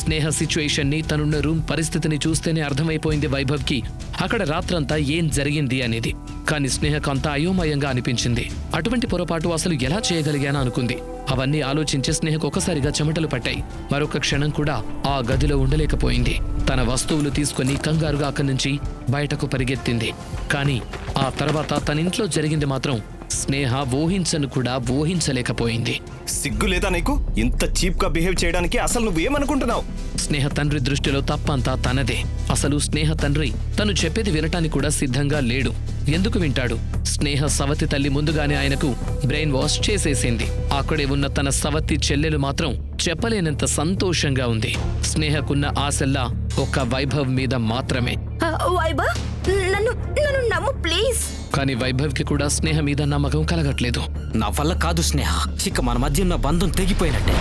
స్నేహ situation ని, తనున్న room పరిస్థితిని చూస్తేనే అర్థమైపోయింది వైభవ్కి అక్కడ రాత్రంతా ఏం జరిగింది అనేది. కానీ స్నేహకు అంతా అయోమయంగా అనిపించింది. అటువంటి పొరపాటు అసలు ఎలా చేయగలిగానా అనుకుంది. అవన్నీ ఆలోచించి స్నేహకు ఒకసారిగా చెమటలు పట్టాయి. మరొక క్షణం కూడా ఆ గదిలో ఉండలేకపోయింది. తన వస్తువులు తీసుకుని కంగారుగా అక్కడి నుంచి బయటకు పరిగెత్తింది. కానీ ఆ తర్వాత తనింట్లో జరిగింది మాత్రం స్నేహ ఊహించను కూడా ఊహించలేకపోయింది. సిగ్గు లేదా నీకు? ఇంత చీప్ గా బిహేవ్ చేయడానికి అసలు నువ్వేమనుకుంటున్నావు? స్నేహ తండ్రి దృష్టిలో తప్పంతా తనదే. అసలు స్నేహ తండ్రి తను చెప్పేది వినటానికి కూడా సిద్ధంగా లేడు. ఎందుకు వింటాడు? స్నేహ సవతి తల్లి ముందుగానే ఆయనకు బ్రెయిన్ వాష్ చేసేసింది. అక్కడే ఉన్న తన సవతి చెల్లెలు మాత్రం చెప్పలేనంత సంతోషంగా ఉంది. స్నేహకున్న ఆశల్లా ఒక్క వైభవ్ మీద మాత్రమే. వైభవ్, నన్ను నమ్ము ప్లీజ్. కానీ వైభవ్కి కూడా స్నేహ మీద నమ్మకం కలగట్లేదు. నా వల్ల కాదు స్నేహ, ఇక మన మధ్య ఉన్న బంధం తెగిపోయినట్టే.